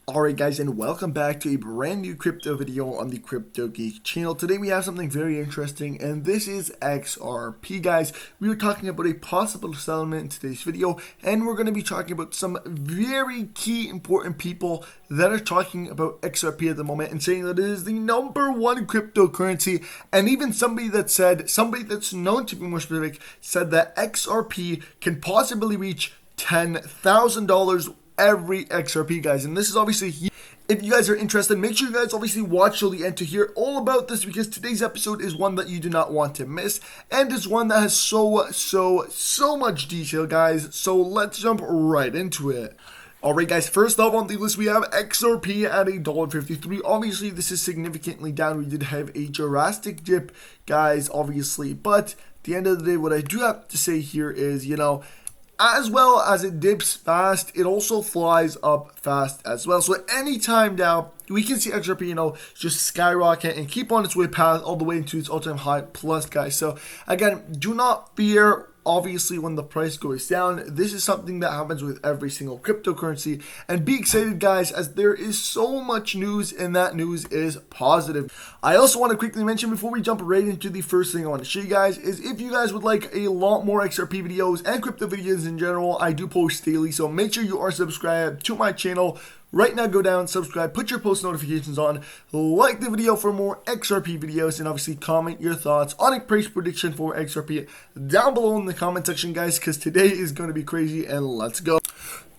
Alright guys, and welcome back to a brand new crypto video on the Crypto Geek channel. Today we have something very interesting, and this is XRP guys. We are talking about a possible settlement in today's video, and we're going to be talking about some very key important people that are talking about XRP at the moment and saying that it is the #1 cryptocurrency, and even somebody that's known to be more specific, said that XRP can possibly reach $10,000 every XRP guys. And this is obviously huge. If you guys are interested, make sure you guys obviously watch till the end to hear all about this, because today's episode is one that you do not want to miss, and is one that has so much detail guys. So let's jump right into it. Alright guys, first off on the list we have XRP at $1.53. Obviously this is significantly down. We did have a drastic dip guys, obviously, but at the end of the day, what I do have to say here is, as well as it dips fast, it also flies up fast as well. So anytime now, we can see XRP, just skyrocket and keep on its way past all the way into its all-time high plus, guys. So again, do not fear, obviously, when the price goes down. This is something that happens with every single cryptocurrency. And be excited, guys, as there is so much news, and that news is positive. I also want to quickly mention, before we jump right into the first thing I want to show you guys, is if you guys would like a lot more XRP videos and crypto videos in general, I do post daily. So make sure you are subscribed to my channel. Right now, go down, subscribe, put your post notifications on, like the video for more XRP videos, and obviously comment your thoughts on a price prediction for XRP down below in the comment section, guys, because today is going to be crazy, and let's go.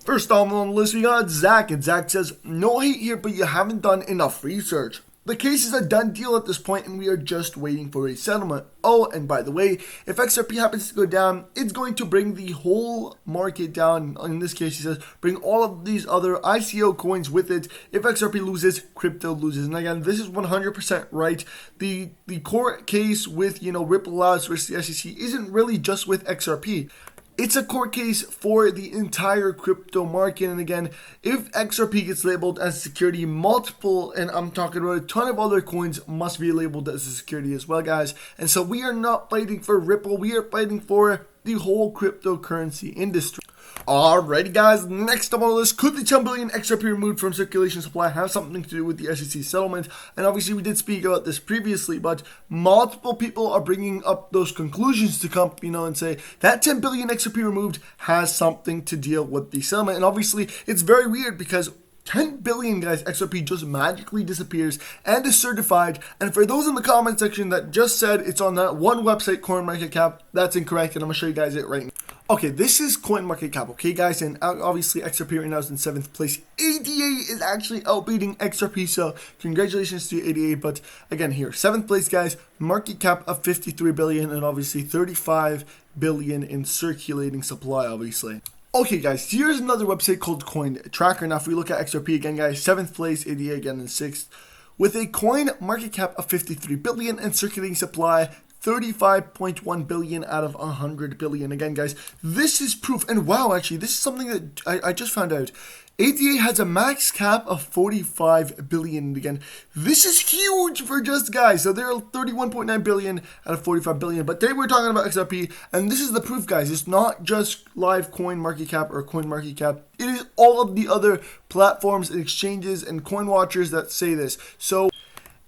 First on the list, we got Zach, and Zach says, "No hate here, but you haven't done enough research. The case is a done deal at this point, and we are just waiting for a settlement. Oh, and by the way, if XRP happens to go down, it's going to bring the whole market down. In this case, he says, bring all of these other ICO coins with it. If XRP loses, crypto loses." And again, this is 100% right. The court case with, Ripple Labs versus the SEC isn't really just with XRP. It's a court case for the entire crypto market. And again, if XRP gets labeled as security, multiple, and I'm talking about a ton of other coins, must be labeled as a security as well, guys. And so we are not fighting for Ripple, we are fighting for the whole cryptocurrency industry. Alrighty guys, next up on the list, could the 10 billion XRP removed from circulation supply have something to do with the SEC settlement? And obviously we did speak about this previously, but multiple people are bringing up those conclusions to come, and say that 10 billion XRP removed has something to deal with the settlement. And obviously it's very weird because 10 billion guys, XRP just magically disappears and is certified. And for those in the comment section that just said it's on that one website, CoinMarketCap, that's incorrect, and I'm gonna show you guys it right now. Okay, this is CoinMarketCap, okay guys, and obviously XRP right now is in 7th place. ADA is actually outbeating XRP, so congratulations to ADA, but again here, 7th place guys, market cap of 53 billion, and obviously 35 billion in circulating supply, obviously. Okay guys, here's another website called Coin Tracker. Now if we look at XRP again guys, 7th place, ADA again in 6th, with a coin market cap of 53 billion and circulating supply 35.1 billion out of 100 billion. Again guys, this is proof, and wow, actually this is something that I just found out. ADA has a max cap of 45 billion. Again, this is huge for just guys. So they're 31.9 billion out of 45 billion. But today we're talking about XRP, and this is the proof, guys. It's not just live coin market cap or coin market cap. It is all of the other platforms and exchanges and coin watchers that say this. So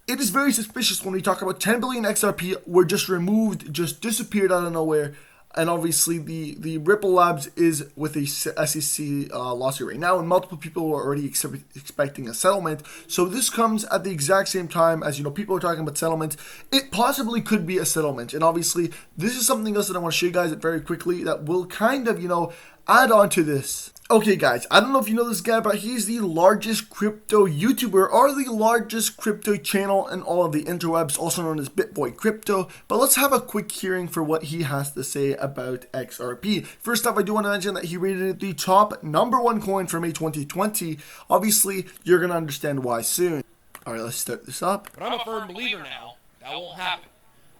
it is very suspicious when we talk about 10 billion XRP were just removed, just disappeared out of nowhere. And obviously the Ripple Labs is with a SEC lawsuit right now, and multiple people are already expecting a settlement. So this comes at the exact same time as, people are talking about settlement. It possibly could be a settlement. And obviously this is something else that I want to show you guys very quickly that will kind of, add on to this. Okay guys, I don't know if you know this guy, but he's the largest crypto YouTuber, or the largest crypto channel in all of the interwebs, also known as Bitboy Crypto. But let's have a quick hearing for what he has to say about XRP. First off, I do want to mention that he rated it the top #1 coin for May 2020. Obviously, you're going to understand why soon. Alright, let's start this up. But I'm a firm believer now that won't happen.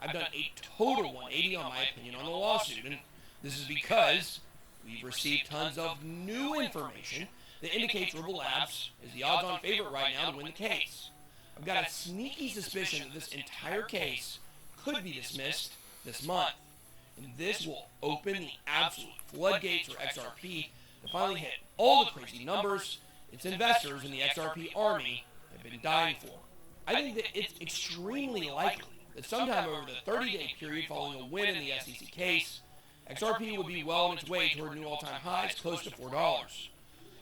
I've done a total 180 on my opinion on the lawsuit, and this is because we've received tons of new information that indicates Ripple Labs is the odds-on favorite right now to win the case. I've got a sneaky suspicion that this entire case could be dismissed this month, and this will open the absolute floodgates for XRP to finally hit all the crazy numbers its investors in the XRP army have been dying for. I think that it's extremely likely that sometime over the 30-day period following a win in the SEC case, XRP would be well on its way toward new all-time highs close to $4.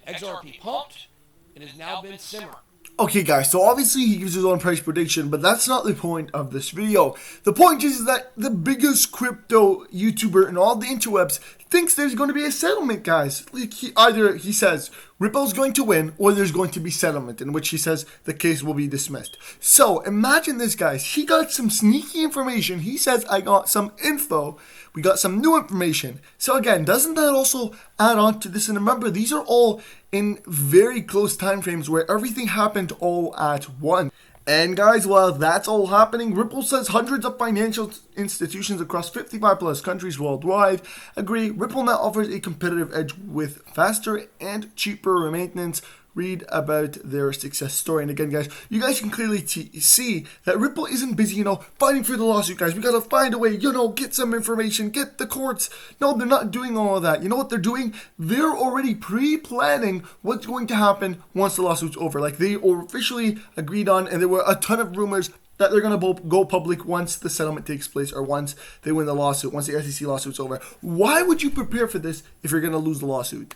XRP pumped and has now been simmering. Okay guys, so obviously he gives his own price prediction, but that's not the point of this video. The point is that the biggest crypto YouTuber in all the interwebs thinks there's going to be a settlement, guys. Like either he says Ripple's going to win or there's going to be settlement, in which he says the case will be dismissed. So imagine this, guys. He got some sneaky information. He says, I got some info. We got some new information. So again, doesn't that also add on to this? And remember, these are all in very close time frames where everything happened all at once. And guys, while that's all happening, Ripple says hundreds of financial institutions across 55 plus countries worldwide agree Ripple now offers a competitive edge with faster and cheaper maintenance. Read about their success story. And again, guys, you guys can clearly see that Ripple isn't busy, fighting for the lawsuit, guys. We gotta find a way, get some information, get the courts. No, they're not doing all of that. You know what they're doing? They're already pre-planning what's going to happen once the lawsuit's over. Like, they officially agreed on, and there were a ton of rumors that they're going to go public once the settlement takes place, or once they win the lawsuit, once the SEC lawsuit's over. Why would you prepare for this if you're going to lose the lawsuit?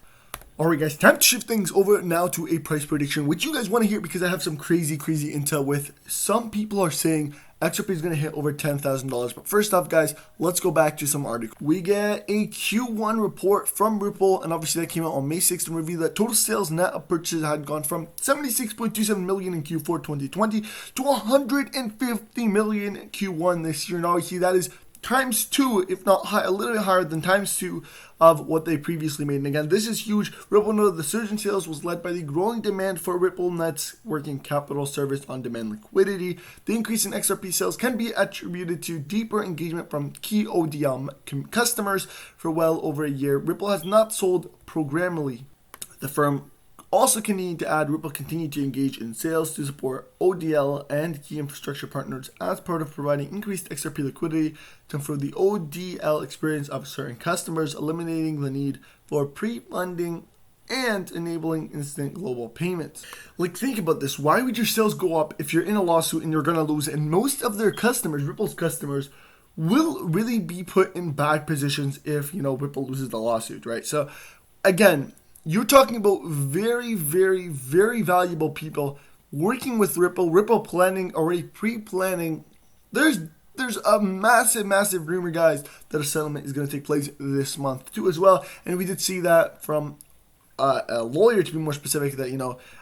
Alright guys, time to shift things over now to a price prediction, which you guys want to hear because I have some crazy intel with some people are saying XRP is going to hit over $10,000. But first off, guys, let's go back to some articles. We get a Q1 report from Ripple, and obviously that came out on May 6th, and revealed that total sales net of purchases had gone from 76.27 million in Q4 2020 to 150 million in Q1 this year. And obviously that is times 2, if not high, a little bit higher than times 2 of what they previously made. And again, this is huge. Ripple noted the surge in sales was led by the growing demand for RippleNet's working capital service on-demand liquidity. The increase in XRP sales can be attributed to deeper engagement from key ODL customers for well over a year. Ripple has not sold programmably. The firm also continued to add, Ripple continued to engage in sales to support ODL and key infrastructure partners as part of providing increased XRP liquidity to improve the ODL experience of certain customers, eliminating the need for pre-funding and enabling instant global payments. Like, think about this. Why would your sales go up if you're in a lawsuit and you're going to lose? And most of their customers, Ripple's customers, will really be put in bad positions if, Ripple loses the lawsuit, right? So, again, you're talking about very, very, very valuable people working with Ripple planning, already pre-planning. There's a massive rumor, guys, that a settlement is going to take place this month too as well. And we did see that from a lawyer, to be more specific, that,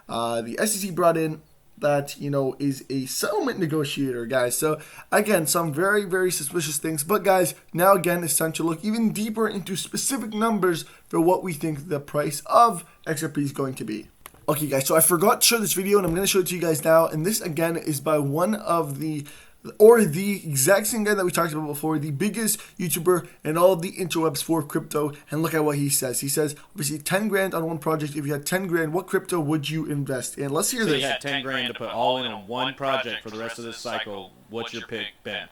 the SEC brought in that, is a settlement negotiator, guys. So, again, some very, very suspicious things. But, guys, now, again, it's time to look even deeper into specific numbers for what we think the price of XRP is going to be. Okay, guys, so I forgot to show this video, and I'm going to show it to you guys now. And this, again, is by one of the exact same guy that we talked about before, the biggest YouTuber in all of the interwebs for crypto. And look at what he says. He says, obviously, 10 grand on one project. If you had 10 grand, what crypto would you invest in? Let's hear so this. You had 10 grand to put all in on one project for the rest of this cycle. What's your pick, Ben?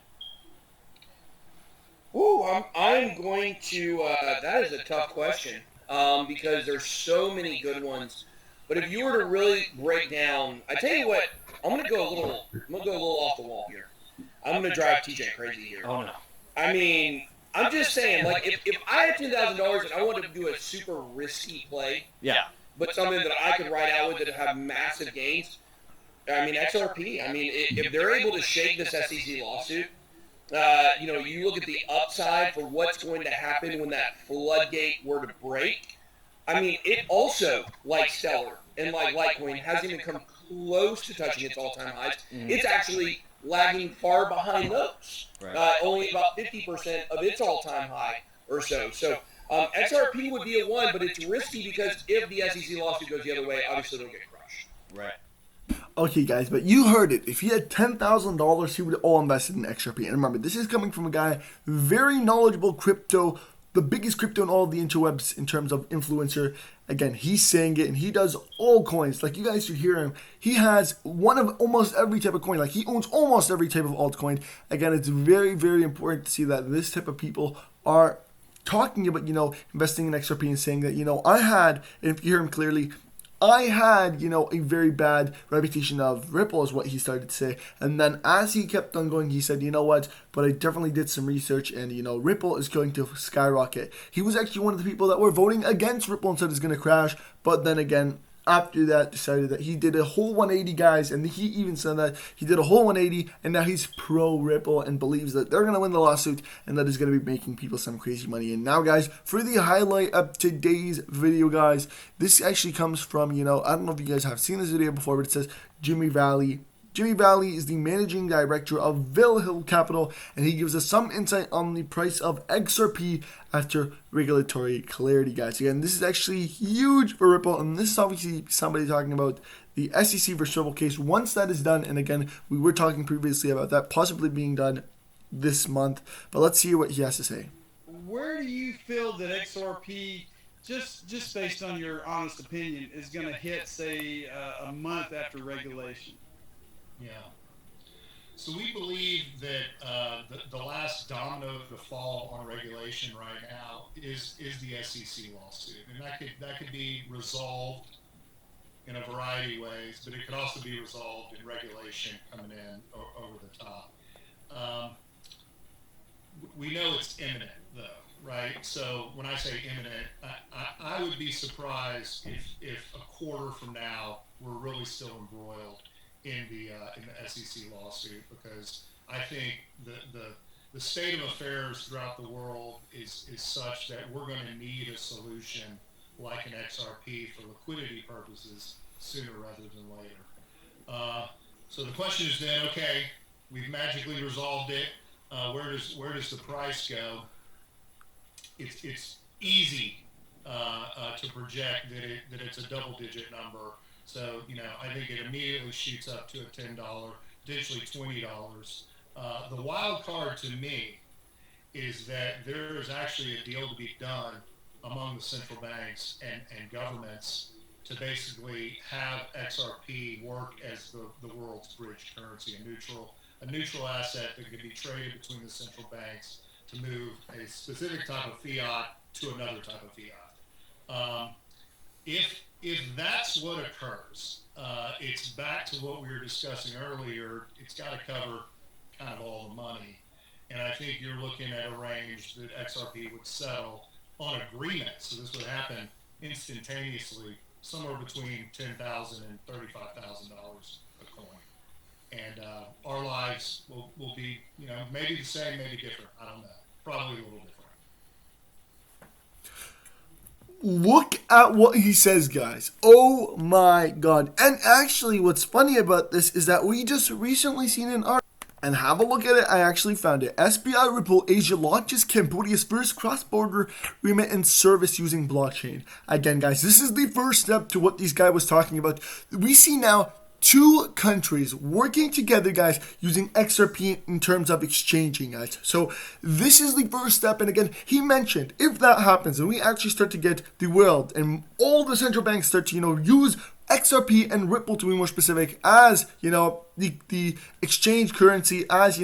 Ooh, I'm going to, that is a tough question, because there's so many good ones. But if you were to really break down, I tell you what, I'm going to go a little off the wall here. I'm going to drive TJ crazy here. Oh, no. I mean, I'm just saying, like, if I had $10,000 and I wanted to do a super risky play, yeah, but something that I could ride out with that have massive gains, I mean, XRP. I mean, if they're able to shake this SEC lawsuit, you look at the upside for what's going to happen when that floodgate were to break. I mean, it also, like Stellar and like Litecoin, hasn't even come close to touching its all-time highs. Mm-hmm. It's actually lagging far behind those. Right. Only about 50% of its all-time high or so. So XRP would be a one, but it's risky because if the SEC lawsuit goes the other way, obviously they'll get crushed. Right. Okay, guys, but you heard it. If he had $10,000, he would all invested in XRP. And remember, this is coming from a guy very knowledgeable crypto, the biggest crypto in all of the interwebs in terms of influencer. Again, he's saying it, and he does all coins. Like, you guys should hear him. He has one of almost every type of coin. Like, he owns almost every type of altcoin. Again, it's very, very important to see that this type of people are talking about, investing in XRP and saying that, I had, and if you hear him clearly, I had, a very bad reputation of Ripple is what he started to say. And then as he kept on going, he said, you know what, but I definitely did some research and, Ripple is going to skyrocket. He was actually one of the people that were voting against Ripple and said it's going to crash. But then again, after that, decided that he did a whole 180, guys, and he even said that he did a whole 180, and now he's pro Ripple and believes that they're going to win the lawsuit and that is going to be making people some crazy money. And now, guys, for the highlight of today's video, guys, this actually comes from, I don't know if you guys have seen this video before, but it says Jimmy Valley. Jimmy Valley is the managing director of Ville Hill Capital, and he gives us some insight on the price of XRP after regulatory clarity, guys. Again, this is actually huge for Ripple, and this is obviously somebody talking about the SEC versus Ripple case. Once that is done, and again, we were talking previously about that possibly being done this month, but let's see what he has to say. Where do you feel that XRP, just based on your honest opinion, is going to hit, say, a month after regulation? Yeah. So we believe that the last domino to fall on regulation right now is the SEC lawsuit, and that could be resolved in a variety of ways, but it could also be resolved in regulation coming in over the top. We know it's imminent, though, right? So when I say imminent, I would be surprised if a quarter from now we're really still embroiled in the SEC lawsuit, because I think the state of affairs throughout the world is such that we're going to need a solution like an XRP for liquidity purposes sooner rather than later. So the question is then, okay, we've magically resolved it. Where does the price go? It's easy to project that it's a double-digit number. So, I think it immediately shoots up to a $10, potentially $20. The wild card to me is that there is actually a deal to be done among the central banks and governments to basically have XRP work as the world's bridge currency, a neutral asset that can be traded between the central banks to move a specific type of fiat to another type of fiat. If that's what occurs, it's back to what we were discussing earlier. It's got to cover kind of all the money. And I think you're looking at a range that XRP would settle on agreement. So this would happen instantaneously, somewhere between $10,000 and $35,000 a coin. And our lives will be, maybe the same, maybe different. I don't know. Probably a little different. Look at what he says, guys. Oh my god. And actually, what's funny about this is that we just recently seen an article. And have a look at it. I actually found it. SBI Ripple Asia launches Cambodia's first cross-border remittance service using blockchain. Again, guys, this is the first step to what this guy was talking about. We see now two countries working together, guys, using XRP in terms of exchanging, guys. So this is the first step. And again, he mentioned if that happens and we actually start to get the world and all the central banks start to, use XRP and Ripple, to be more specific, as, the exchange currency, as,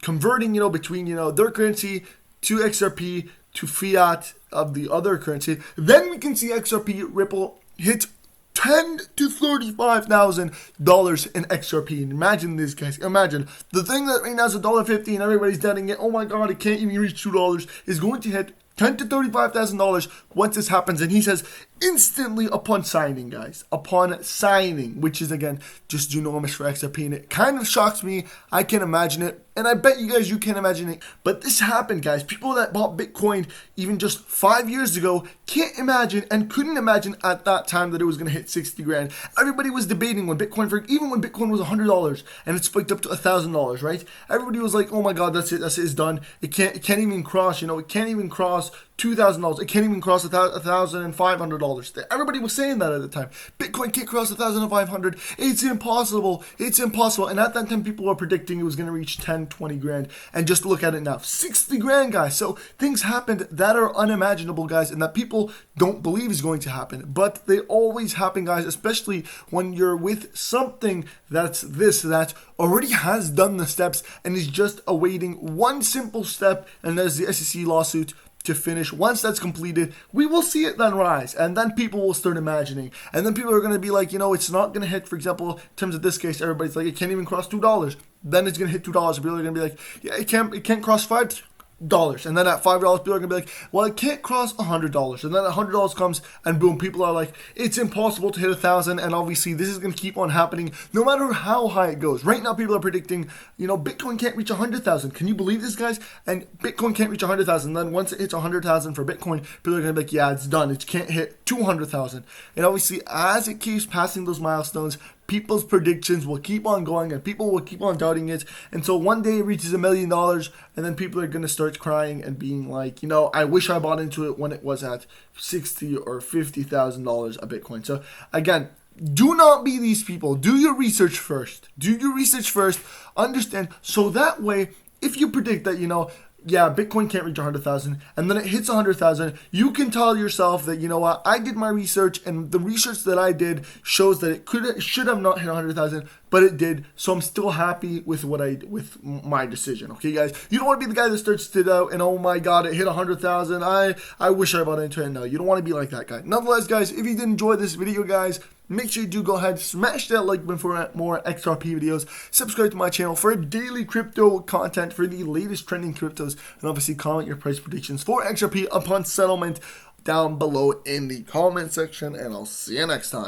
converting, between, their currency to XRP to fiat of the other currency, then we can see XRP Ripple hit $10,000 to $35,000 in XRP. And imagine this, guys. Imagine the thing that right now is $1.50 and everybody's doubting it. Oh my god, it can't even reach $2. Is going to hit $10,000 to $35,000 once this happens. And he says instantly upon signing, guys. Upon signing, which is again just enormous for XRP. And it kind of shocks me. I can imagine it. And I bet you guys you can imagine it. But this happened, guys. People that bought Bitcoin even just 5 years ago can't imagine and couldn't imagine at that time that it was going to hit 60 grand. Everybody was debating when Bitcoin, even when Bitcoin was $100 and it spiked up to $1,000, right? Everybody was like, oh my god, that's it, it's done. It can't even cross, it can't even cross $2,000. It can't even cross $1,500. Everybody was saying that at the time. Bitcoin can't cross $1,500. It's impossible. It's impossible. And at that time, people were predicting it was going to reach 10, 20 grand. And just look at it now, 60 grand, guys. So things happened that are unimaginable, guys, and that people don't believe is going to happen. But they always happen, guys, especially when you're with something that already has done the steps and is just awaiting one simple step, and that is the SEC lawsuit to finish. Once that's completed, we will see it then rise, and then people will start imagining, and then people are going to be like, it's not going to hit, for example, in terms of this case, everybody's like, it can't even cross $2. Then it's going to hit $2, and people are going to be like, yeah, it can't cross $5. And then at $5, people are gonna be like, well, it can't cross $100. And then $100 comes, and boom, people are like, it's impossible to hit 1,000. And obviously, this is gonna keep on happening no matter how high it goes. Right now, people are predicting, Bitcoin can't reach 100,000. Can you believe this, guys? And Bitcoin can't reach 100,000. Then once it hits 100,000 for Bitcoin, people are gonna be like, yeah, it's done. It can't hit 200,000. And obviously, as it keeps passing those milestones, people's predictions will keep on going, and people will keep on doubting it until one day it reaches $1 million, and then people are going to start crying and being like, I wish I bought into it when it was at $60,000 or $50,000 a Bitcoin. So again, do not be these people. Do your research first. Understand, so that way, if you predict that, yeah, Bitcoin can't reach 100,000, and then it hits 100,000, you can tell yourself that, what, I did my research, and the research that I did shows that it should have not hit 100,000, but it did, so I'm still happy with with my decision, okay, guys? You don't want to be the guy that starts to doubt, and oh my god, it hit 100,000, I wish I bought into it. No, you don't want to be like that guy. Nonetheless, guys, if you did enjoy this video, guys, make sure you do go ahead, smash that like button for more XRP videos. Subscribe to my channel for daily crypto content for the latest trending cryptos. And obviously comment your price predictions for XRP upon settlement down below in the comment section. And I'll see you next time.